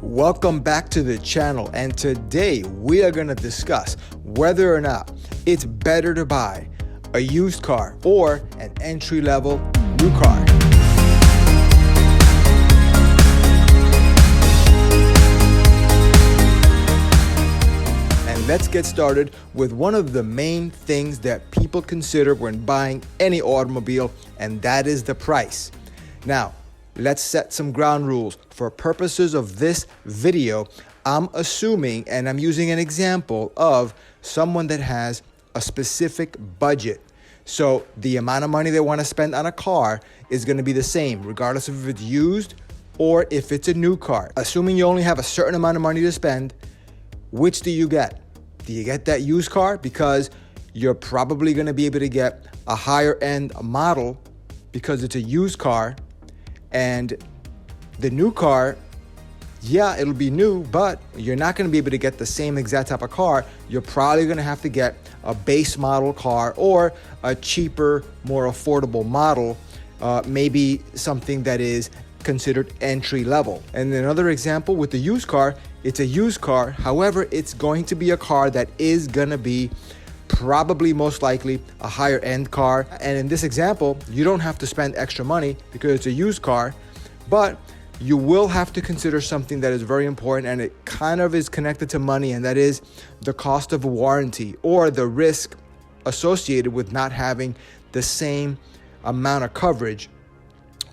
Welcome back to the channel, and today we are going to discuss whether or not it's better to buy a used car or an entry-level new car. And let's get started with one of the main things that people consider when buying any automobile, and that is the price. Now, let's set some ground rules. For purposes of this video, I'm assuming and I'm using an example of someone that has a specific budget. So the amount of money they want to spend on a car is going to be the same, regardless of if it's used or if it's a new car. Assuming you only have a certain amount of money to spend, which do you get? Do you get that used car? Because you're probably going to be able to get a higher end model because it's a used car. And the new car, yeah, it'll be new, but you're not going to be able to get the same exact type of car. You're probably going to have to get a base model car or a cheaper, more affordable model, maybe something that is considered entry level. And another example with the used car, it's a used car. However, it's going to be a car that is going to be probably most likely a higher end car. And in this example, you don't have to spend extra money because it's a used car, but you will have to consider something that is very important, and it kind of is connected to money, and that is the cost of a warranty or the risk associated with not having the same amount of coverage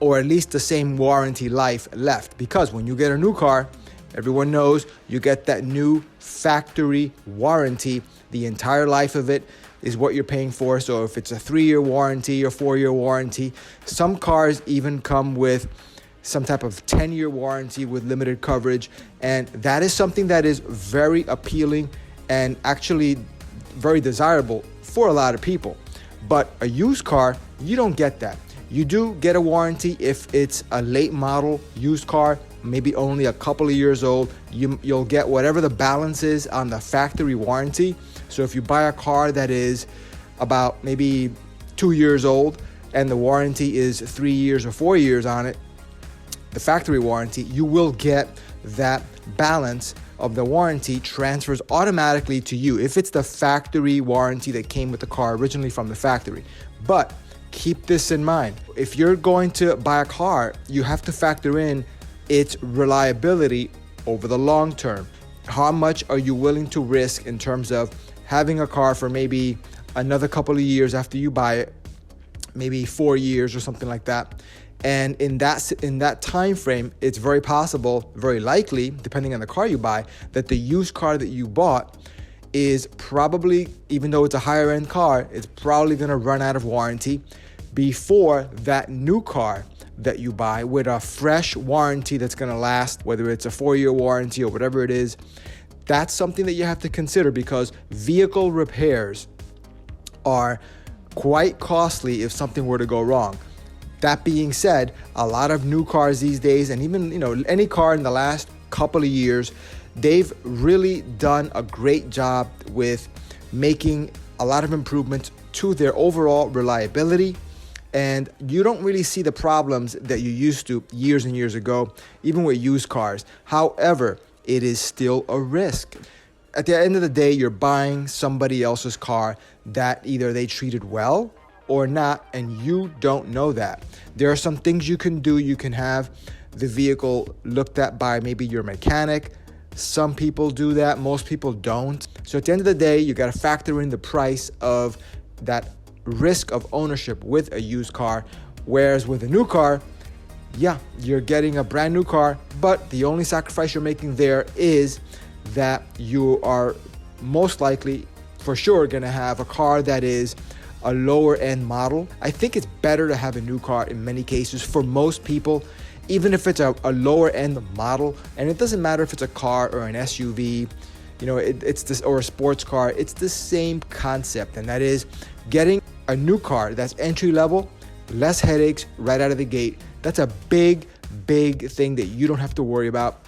or at least the same warranty life left. Because when you get a new car, everyone knows you get that new factory warranty. The entire life of it is what you're paying for. So if it's a 3-year warranty or 4-year warranty, some cars even come with some type of 10-year warranty with limited coverage. And that is something that is very appealing and actually very desirable for a lot of people. But a used car, you don't get that. You do get a warranty if it's a late model used car, maybe only a couple of years old. You'll get whatever the balance is on the factory warranty. So if you buy a car that is about maybe 2 years old and the warranty is 3 years or 4 years on it, the factory warranty, you will get that balance of the warranty transfers automatically to you if it's the factory warranty that came with the car originally from the factory. But keep this in mind. If you're going to buy a car, you have to factor in its reliability over the long term. How much are you willing to risk in terms of having a car for maybe another couple of years after you buy it, maybe 4 years or something like that? And in that time frame, it's very possible, very likely, depending on the car you buy, that the used car that you bought is probably, even though it's a higher end car, it's probably going to run out of warranty before that new car that you buy with a fresh warranty that's going to last, whether it's a 4-year warranty or whatever it is. That's something that you have to consider, because vehicle repairs are quite costly if something were to go wrong. That being said, a lot of new cars these days, and even any car in the last couple of years, they've really done a great job with making a lot of improvements to their overall reliability. And you don't really see the problems that you used to years and years ago, even with used cars. However, it is still a risk. At the end of the day, you're buying somebody else's car that either they treated well or not, and you don't know that. There are some things you can do. You can have the vehicle looked at by maybe your mechanic. Some people do that, most people don't. So at the end of the day, you got to factor in the price of that risk of ownership with a used car. Whereas with a new car, yeah, you're getting a brand new car, but the only sacrifice you're making there is that you are most likely, for sure, going to have a car that is a lower end model. I think it's better to have a new car in many cases for most people, even if it's a lower end model. And it doesn't matter if it's a car or an SUV, it's this, or a sports car. It's the same concept, and that is getting a new car that's entry level, less headaches right out of the gate. That's a big thing that you don't have to worry about.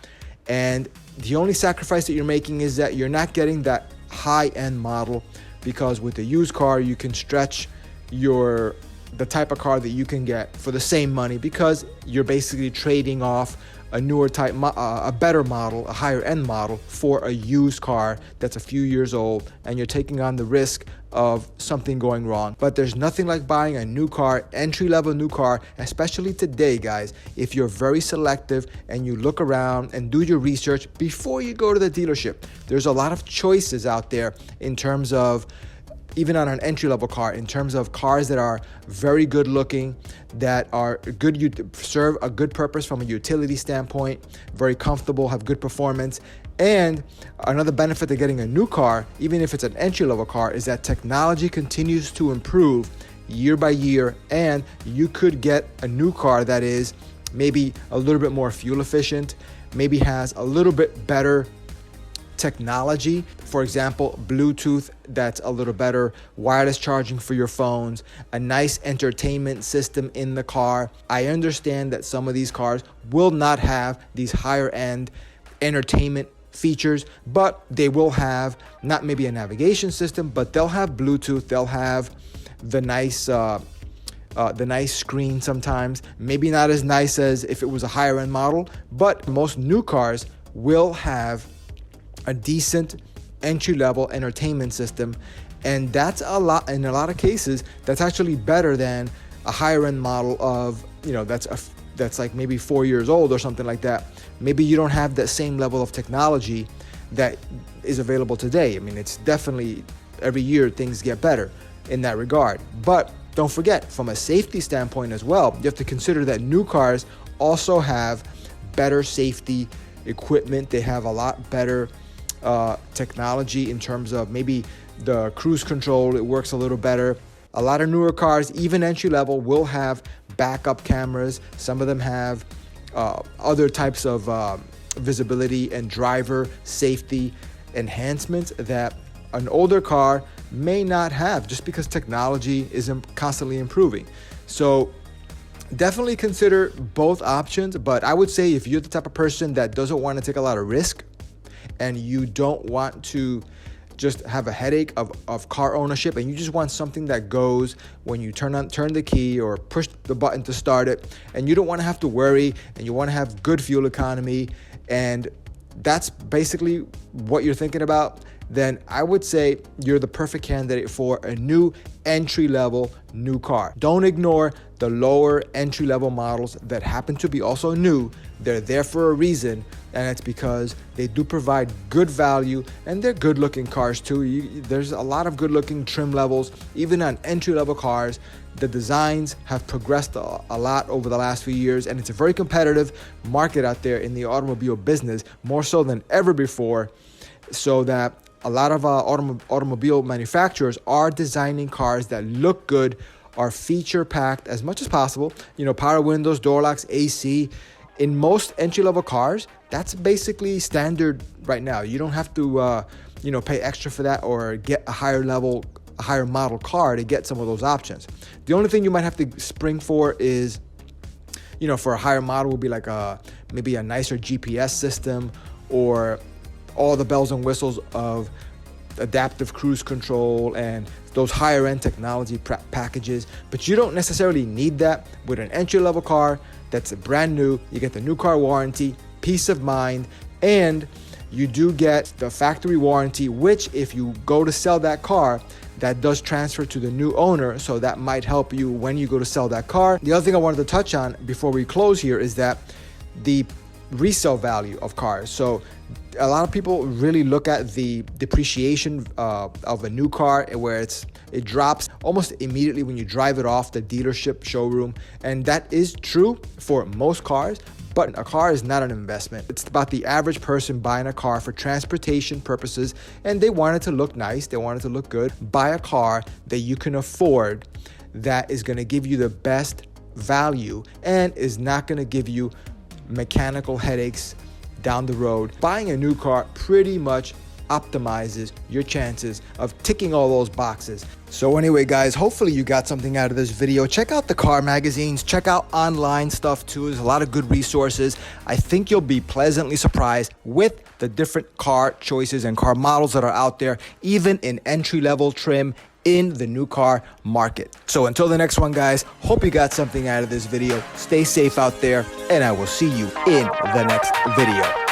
And the only sacrifice that you're making is that you're not getting that high end model, because with a used car, you can stretch the type of car that you can get for the same money, because you're basically trading off a newer type, a better model, a higher end model for a used car that's a few years old, and you're taking on the risk of something going wrong. But there's nothing like buying a new car, entry-level new car, especially today, guys. If you're very selective and you look around and do your research before you go to the dealership, there's a lot of choices out there in terms of, even on an entry-level car, in terms of cars that are very good looking, that are good, serve a good purpose from a utility standpoint, very comfortable, have good performance. And another benefit of getting a new car, even if it's an entry-level car, is that technology continues to improve year by year, and you could get a new car that is maybe a little bit more fuel efficient, maybe has a little bit better technology. For example, Bluetooth that's a little better, wireless charging for your phones, a nice entertainment system in the car. I understand that some of these cars will not have these higher end entertainment features, but they will have not maybe a navigation system, but they'll have Bluetooth, they'll have the nice screen sometimes, maybe not as nice as if it was a higher end model, but most new cars will have a decent entry-level entertainment system, and that's a lot. In a lot of cases, that's actually better than a higher-end model of, that's like maybe 4 years old or something like that. Maybe you don't have that same level of technology that is available today. I mean, it's definitely every year things get better in that regard. But don't forget, from a safety standpoint as well, you have to consider that new cars also have better safety equipment. They have a lot better technology in terms of maybe the cruise control. It works a little better. A lot of newer cars, even entry level, will have backup cameras. Some of them have other types of visibility and driver safety enhancements that an older car may not have, just because technology is constantly improving. So definitely consider both options, but I would say if you're the type of person that doesn't want to take a lot of risk and you don't want to just have a headache of car ownership, and you just want something that goes when you turn the key or push the button to start it, and you don't want to have to worry, and you want to have good fuel economy, and that's basically what you're thinking about, then I would say you're the perfect candidate for a new entry-level new car. Don't ignore the lower entry-level models that happen to be also new. They're there for a reason, and it's because they do provide good value, and they're good-looking cars too. There's a lot of good-looking trim levels, even on entry-level cars. The designs have progressed a lot over the last few years, and it's a very competitive market out there in the automobile business, more so than ever before, so that a lot of automobile manufacturers are designing cars that look good, are feature-packed as much as possible. Power windows, door locks, AC. In most entry-level cars, that's basically standard right now. You don't have to, pay extra for that or get a higher model car to get some of those options. The only thing you might have to spring for is, for a higher model would be like maybe a nicer GPS system, or all the bells and whistles of adaptive cruise control and those higher end technology packages. But you don't necessarily need that with an entry level car that's brand new. You get the new car warranty, peace of mind, and you do get the factory warranty, which if you go to sell that car, that does transfer to the new owner, so that might help you when you go to sell that car. The other thing I wanted to touch on before we close here is that the resale value of cars. So a lot of people really look at the depreciation of a new car, where it drops almost immediately when you drive it off the dealership showroom, and that is true for most cars. But a car is not an investment. It's about the average person buying a car for transportation purposes, and they want it to look nice, they want it to look good. Buy a car that you can afford, that is going to give you the best value and is not going to give you mechanical headaches down the road. Buying a new car pretty much optimizes your chances of ticking all those boxes. So anyway, guys, hopefully you got something out of this video. Check out the car magazines, check out online stuff too. There's a lot of good resources. I think you'll be pleasantly surprised with the different car choices and car models that are out there, even in entry-level trim in the new car market. So until the next one, guys, hope you got something out of this video. Stay safe out there, and I will see you in the next video.